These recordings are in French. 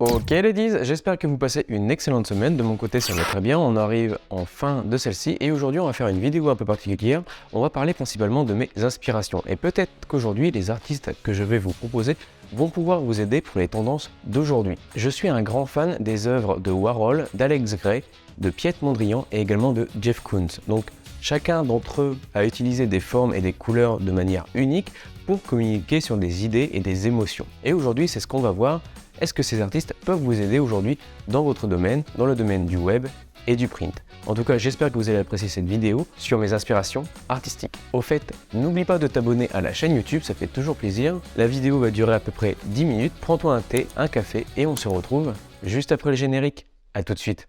Ok ladies, j'espère que vous passez une excellente semaine. De mon côté ça va très bien, on arrive en fin de celle-ci et aujourd'hui on va faire une vidéo un peu particulière. On va parler principalement de mes inspirations et peut-être qu'aujourd'hui les artistes que je vais vous proposer vont pouvoir vous aider pour les tendances d'aujourd'hui. Je suis un grand fan des œuvres de Warhol, d'Alex Grey, de Piet Mondrian et également de Jeff Koons. Donc chacun d'entre eux a utilisé des formes et des couleurs de manière unique pour communiquer sur des idées et des émotions. Et aujourd'hui c'est ce qu'on va voir. Est-ce que ces artistes peuvent vous aider aujourd'hui dans votre domaine, dans le domaine du web et du print? En tout cas, j'espère que vous allez apprécier cette vidéo sur mes inspirations artistiques. Au fait, n'oublie pas de t'abonner à la chaîne YouTube, ça fait toujours plaisir. La vidéo va durer à peu près 10 minutes. Prends-toi un thé, un café et on se retrouve juste après le générique. À tout de suite.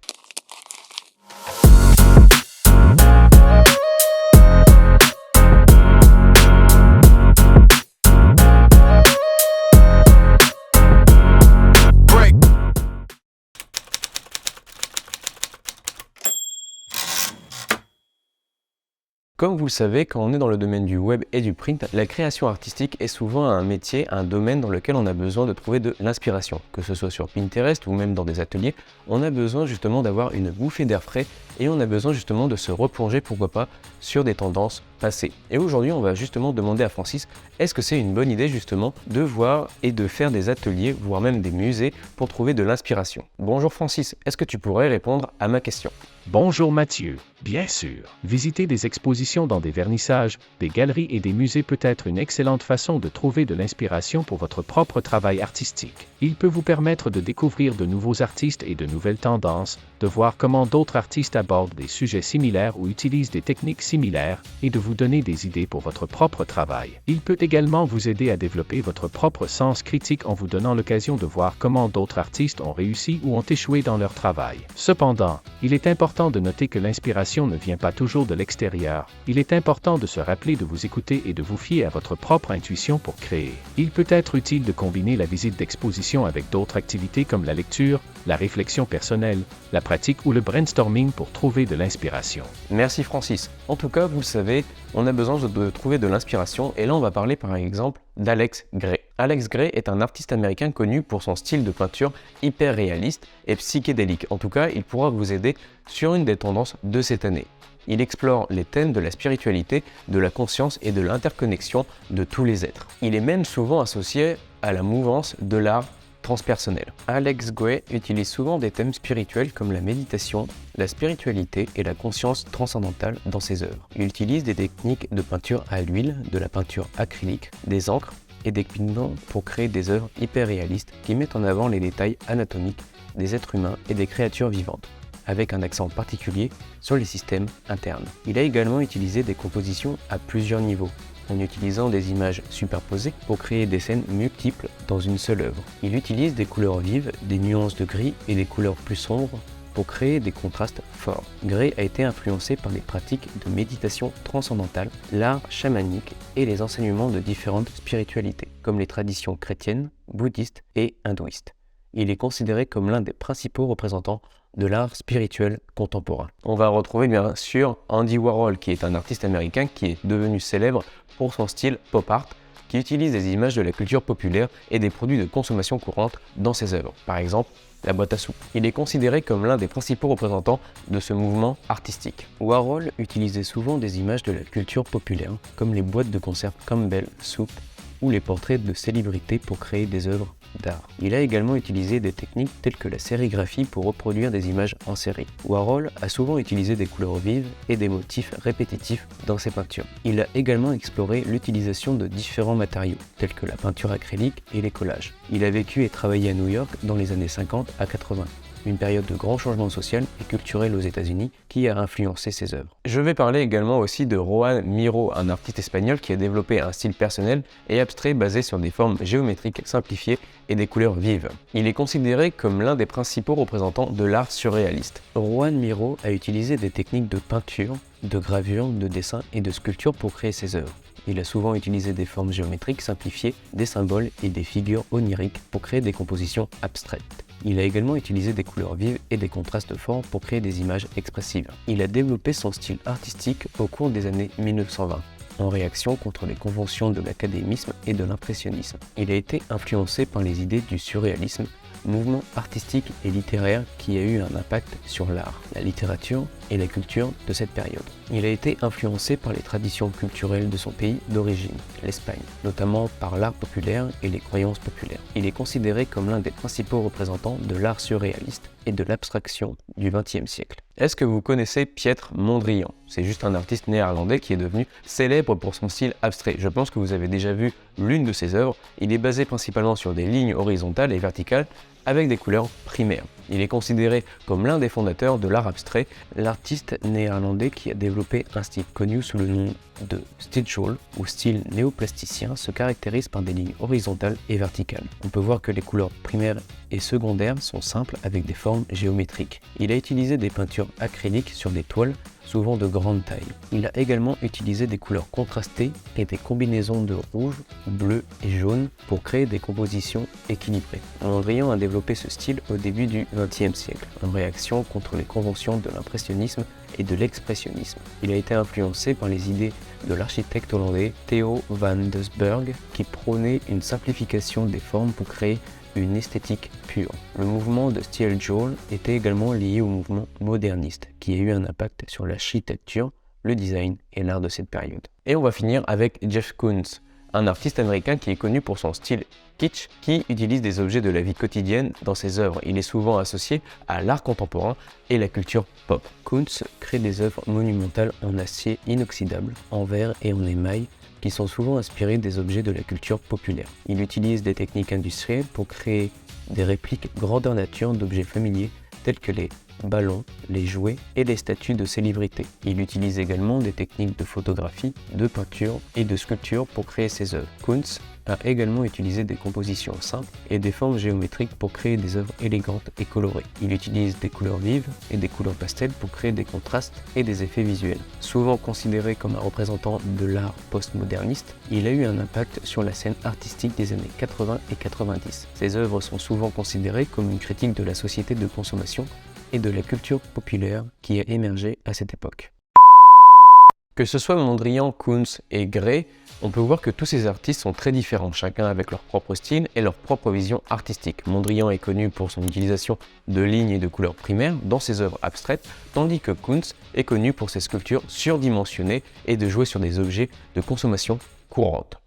Comme vous le savez, quand on est dans le domaine du web et du print, la création artistique est souvent un métier, un domaine dans lequel on a besoin de trouver de l'inspiration. Que ce soit sur Pinterest ou même dans des ateliers, on a besoin justement d'avoir une bouffée d'air frais et on a besoin justement de se replonger, pourquoi pas, sur des tendances passées. Et aujourd'hui, on va justement demander à Francis, est-ce que c'est une bonne idée justement de voir et de faire des ateliers, voire même des musées pour trouver de l'inspiration? Bonjour Francis, est-ce que tu pourrais répondre à ma question? Bonjour Mathieu, bien sûr. Visiter des expositions dans des vernissages, des galeries et des musées peut être une excellente façon de trouver de l'inspiration pour votre propre travail artistique. Il peut vous permettre de découvrir de nouveaux artistes et de nouvelles tendances, de voir comment d'autres artistes abordent des sujets similaires ou utilisent des techniques similaires, et de vous donner des idées pour votre propre travail. Il peut également vous aider à développer votre propre sens critique en vous donnant l'occasion de voir comment d'autres artistes ont réussi ou ont échoué dans leur travail. Cependant, il est important de noter que l'inspiration ne vient pas toujours de l'extérieur. Il est important de se rappeler de vous écouter et de vous fier à votre propre intuition pour créer. Il peut être utile de combiner la visite d'exposition avec d'autres activités comme la lecture, la réflexion personnelle, la pratique ou le brainstorming pour trouver de l'inspiration. Merci Francis. En tout cas, vous le savez, on a besoin de trouver de l'inspiration et là on va parler par exemple d'Alex Grey. Alex Grey est un artiste américain connu pour son style de peinture hyper réaliste et psychédélique. En tout cas, il pourra vous aider sur une des tendances de cette année. Il explore les thèmes de la spiritualité, de la conscience et de l'interconnexion de tous les êtres. Il est même souvent associé à la mouvance de l'art transpersonnel. Alex Grey utilise souvent des thèmes spirituels comme la méditation, la spiritualité et la conscience transcendantale dans ses œuvres. Il utilise des techniques de peinture à l'huile, de la peinture acrylique, des encres et des pigments pour créer des œuvres hyper réalistes qui mettent en avant les détails anatomiques des êtres humains et des créatures vivantes, avec un accent particulier sur les systèmes internes. Il a également utilisé des compositions à plusieurs niveaux, en utilisant des images superposées pour créer des scènes multiples dans une seule œuvre. Il utilise des couleurs vives, des nuances de gris et des couleurs plus sombres pour créer des contrastes forts. Grey a été influencé par les pratiques de méditation transcendantale, l'art chamanique et les enseignements de différentes spiritualités, comme les traditions chrétiennes, bouddhistes et hindouistes. Il est considéré comme l'un des principaux représentants de l'art spirituel contemporain. On va retrouver bien sûr Andy Warhol, qui est un artiste américain qui est devenu célèbre pour son style pop art, qui utilise des images de la culture populaire et des produits de consommation courante dans ses œuvres, par exemple la boîte à soupe. Il est considéré comme l'un des principaux représentants de ce mouvement artistique. Warhol utilisait souvent des images de la culture populaire, comme les boîtes de conserve Campbell Soup ou les portraits de célébrités pour créer des œuvres d'art. Il a également utilisé des techniques telles que la sérigraphie pour reproduire des images en série. Warhol a souvent utilisé des couleurs vives et des motifs répétitifs dans ses peintures. Il a également exploré l'utilisation de différents matériaux, tels que la peinture acrylique et les collages. Il a vécu et travaillé à New York dans les années 50 à 80. Une période de grand changement social et culturel aux États-Unis qui a influencé ses œuvres. Je vais parler également aussi de Joan Miró, un artiste espagnol qui a développé un style personnel et abstrait basé sur des formes géométriques simplifiées et des couleurs vives. Il est considéré comme l'un des principaux représentants de l'art surréaliste. Joan Miró a utilisé des techniques de peinture, de gravure, de dessin et de sculpture pour créer ses œuvres. Il a souvent utilisé des formes géométriques simplifiées, des symboles et des figures oniriques pour créer des compositions abstraites. Il a également utilisé des couleurs vives et des contrastes forts pour créer des images expressives. Il a développé son style artistique au cours des années 1920. en réaction contre les conventions de l'académisme et de l'impressionnisme. Il a été influencé par les idées du surréalisme, mouvement artistique et littéraire qui a eu un impact sur l'art, la littérature et la culture de cette période. Il a été influencé par les traditions culturelles de son pays d'origine, l'Espagne, notamment par l'art populaire et les croyances populaires. Il est considéré comme l'un des principaux représentants de l'art surréaliste et de l'abstraction du XXe siècle. Est-ce que vous connaissez Pieter Mondrian? C'est juste un artiste néerlandais qui est devenu célèbre pour son style abstrait. Je pense que vous avez déjà vu l'une de ses œuvres. Il est basé principalement sur des lignes horizontales et verticales avec des couleurs primaires. Il est considéré comme l'un des fondateurs de l'art abstrait, l'artiste néerlandais qui a développé un style connu sous le nom de Stiljol ou style néoplasticien se caractérise par des lignes horizontales et verticales. On peut voir que les couleurs primaires et secondaires sont simples avec des formes géométriques. Il a utilisé des peintures acryliques sur des toiles souvent de grande taille. Il a également utilisé des couleurs contrastées et des combinaisons de rouge, bleu et jaune pour créer des compositions équilibrées. Mondrian a développé ce style au début du XXe siècle, en réaction contre les conventions de l'impressionnisme et de l'expressionnisme. Il a été influencé par les idées de l'architecte hollandais Theo van Doesburg qui prônait une simplification des formes pour créer une esthétique pure. Le mouvement de Stiljol était également lié au mouvement moderniste, qui a eu un impact sur l'architecture, le design et l'art de cette période. Et on va finir avec Jeff Koons, un artiste américain qui est connu pour son style kitsch, qui utilise des objets de la vie quotidienne dans ses œuvres. Il est souvent associé à l'art contemporain et la culture pop. Koons crée des œuvres monumentales en acier inoxydable, en verre et en émail, qui sont souvent inspirés des objets de la culture populaire. Il utilise des techniques industrielles pour créer des répliques grandeur nature d'objets familiers tels que les ballons, les jouets et les statues de célébrités. Il utilise également des techniques de photographie, de peinture et de sculpture pour créer ses œuvres. Koons a également utilisé des compositions simples et des formes géométriques pour créer des œuvres élégantes et colorées. Il utilise des couleurs vives et des couleurs pastel pour créer des contrastes et des effets visuels. Souvent considéré comme un représentant de l'art postmoderniste, il a eu un impact sur la scène artistique des années 80 et 90. Ses œuvres sont souvent considérées comme une critique de la société de consommation et de la culture populaire qui a émergé à cette époque. Que ce soit Mondrian, Koons et Gray, on peut voir que tous ces artistes sont très différents, chacun avec leur propre style et leur propre vision artistique. Mondrian est connu pour son utilisation de lignes et de couleurs primaires dans ses œuvres abstraites, tandis que Koons est connu pour ses sculptures surdimensionnées et de jouer sur des objets de consommation courante.